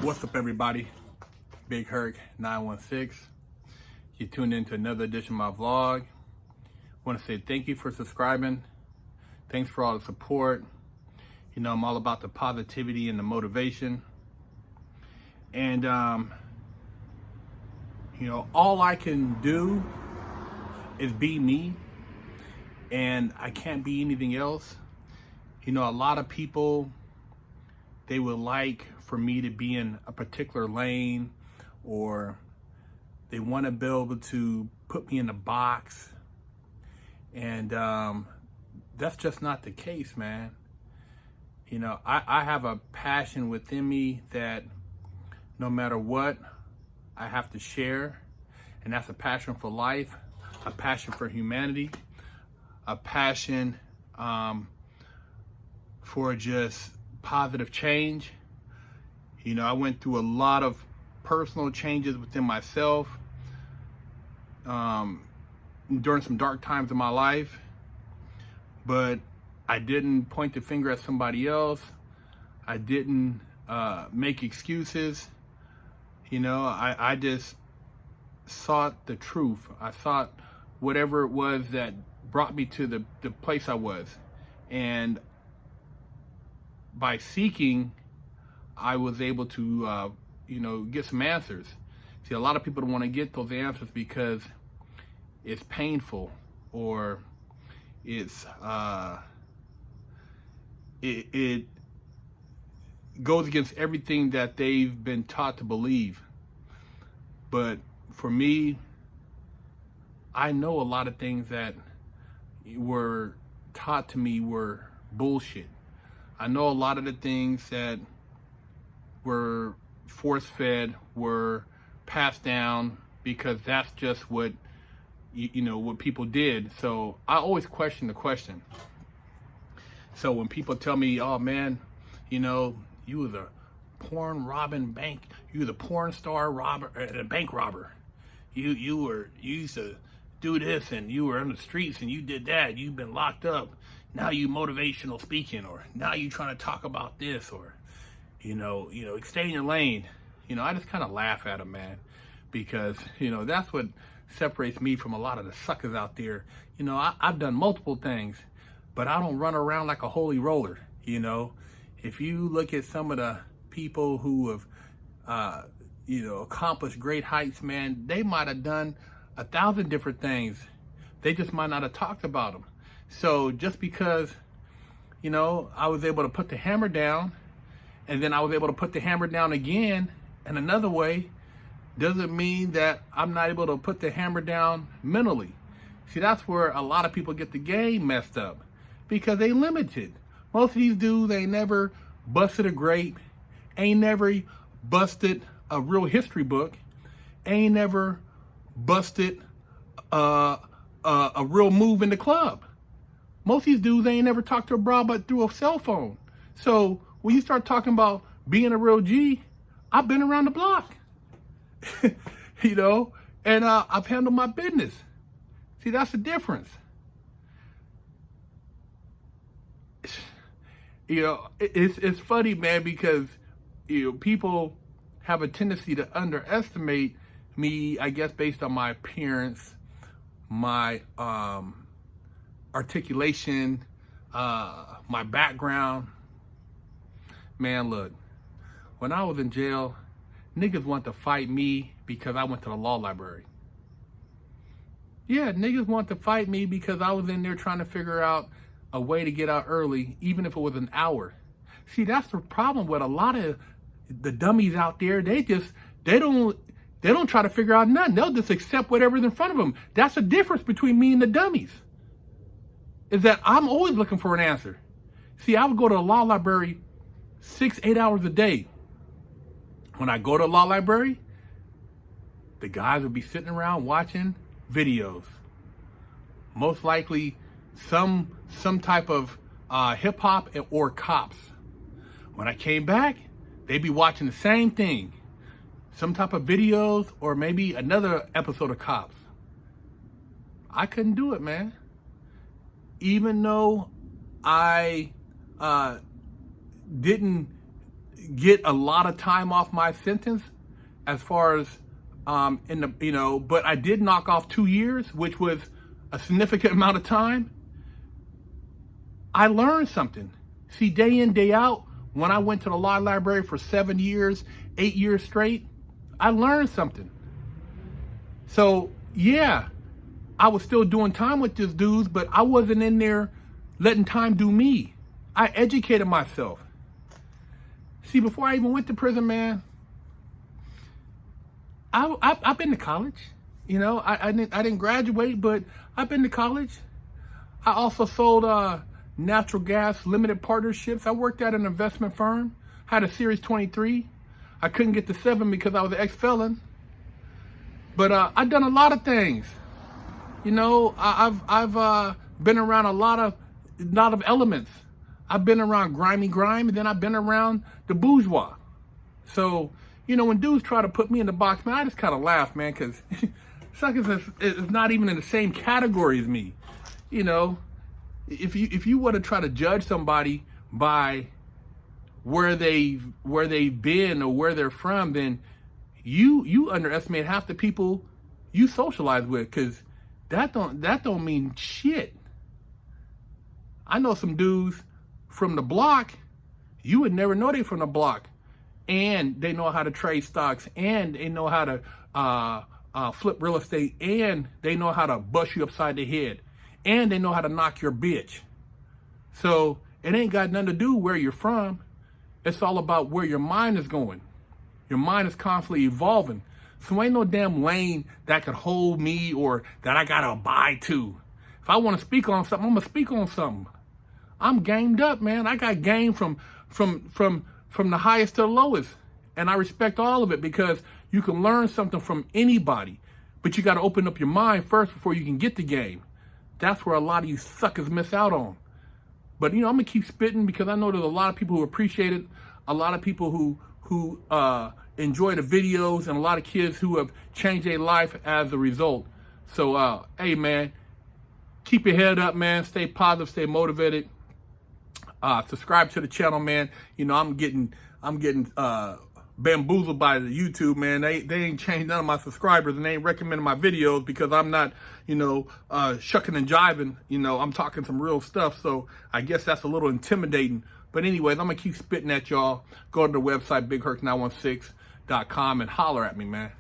What's up, everybody? Big Herc 916. You tuned into another edition of my vlog. I want to say thank you for subscribing. Thanks for all the support. You know, I'm all about the positivity and the motivation. And, you know, all I can do is be me. And I can't be anything else. You know, a lot of people, they would like for me to be in a particular lane, or they want to be able to put me in a box. And that's just not the case, man. You know, I have a passion within me that no matter what, I have to share. And that's a passion for life, a passion for humanity, a passion for just positive change. You know, I went through a lot of personal changes within myself during some dark times in my life, but I didn't point the finger at somebody else. I didn't make excuses. You know, I just sought the truth. I sought whatever it was that brought me to the place I was. And by seeking, I was able to, you know, get some answers. See, a lot of people don't want to get those answers because it's painful, or it's, it goes against everything that they've been taught to believe. But for me, I know a lot of things that were taught to me were bullshit. I know a lot of the things that were force-fed were passed down because that's just what, you know, what people did. So I always question the question. So when people tell me, oh man, you know, you was a porn robbing bank, you was a porn star robber, a bank robber. You used to do this, and you were on the streets and you did that, you've been locked up. Now you motivational speaking, or now you trying to talk about this, or you know, stay in your lane. You know, I just kind of laugh at them, man, because, you know, that's what separates me from a lot of the suckers out there. You know, I've done multiple things, but I don't run around like a holy roller. You know, if you look at some of the people who have, you know, accomplished great heights, man, they might have done 1,000 different things. They just might not have talked about them. So just because, you know, I was able to put the hammer down, and then I was able to put the hammer down again in another way, doesn't mean that I'm not able to put the hammer down mentally. See, that's where a lot of people get the game messed up, because they limited. Most of these dudes ain't never busted a grape, ain't never busted a real history book, ain't never busted a real move in the club. Most of these dudes ain't never talked to a bra but through a cell phone. So when you start talking about being a real G, I've been around the block, you know, and I've handled my business. See, that's the difference. You know, it's funny, man, because, you know, people have a tendency to underestimate me, I guess, based on my appearance, my articulation, my background. Man, look, when I was in jail, niggas want to fight me because I went to the law library. Yeah, niggas want to fight me because I was in there trying to figure out a way to get out early, even if it was an hour. See, that's the problem with a lot of the dummies out there. They don't try to figure out nothing. They'll just accept whatever's in front of them. That's the difference between me and the dummies, is that I'm always looking for an answer. See, I would go to the law library 6-8 hours a day. When I go to the law library, the guys would be sitting around watching videos. Most likely some type of hip hop or cops. When I came back, they'd be watching the same thing. Some type of videos, or maybe another episode of Cops. I couldn't do it, man. Even though I didn't get a lot of time off my sentence as far as but I did knock off 2 years, which was a significant amount of time. I learned something. See, day in, day out, when I went to the law library for 7 years, 8 years straight, I learned something. So, yeah, I was still doing time with these dudes, but I wasn't in there letting time do me. I educated myself. See, before I even went to prison, man, I've been to college. You know, I didn't graduate, but I've been to college. I also sold natural gas limited partnerships. I worked at an investment firm, had a Series 23. I couldn't get to 7 because I was an ex-felon. But I've done a lot of things. You know, I've been around a lot of elements. I've been around grimy grime, and then I've been around the bourgeois. So, you know, when dudes try to put me in the box, man, I just kind of laugh, man, because suckers is not even in the same category as me. You know, if you want to try to judge somebody by where they've been or where they're from, then you underestimate half the people you socialize with, because that don't mean shit. I know some dudes from the block, you would never know they from the block, and they know how to trade stocks, and they know how to flip real estate, and they know how to bust you upside the head, and they know how to knock your bitch. So it ain't got nothing to do where you're from. It's all about where your mind is going. Your mind is constantly evolving. So ain't no damn lane that could hold me or that I gotta abide to. If I want to speak on something, I'm gonna speak on something. I'm gamed up, man. I got game from the highest to the lowest. And I respect all of it, because you can learn something from anybody. But you gotta open up your mind first before you can get the game. That's where a lot of you suckers miss out on. But, you know, I'm gonna keep spitting, because I know there's a lot of people who appreciate it, a lot of people who enjoy the videos, and a lot of kids who have changed their life as a result. So, hey, man, keep your head up, man. Stay positive, stay motivated. Subscribe to the channel, man. You know, I'm getting bamboozled by the YouTube, man. They ain't changed none of my subscribers, and they ain't recommending my videos because I'm not, you know, shucking and jiving. You know, I'm talking some real stuff, so I guess that's a little intimidating. But anyways, I'm gonna keep spitting at y'all. Go to the website, BigHerc916.com, and holler at me, man.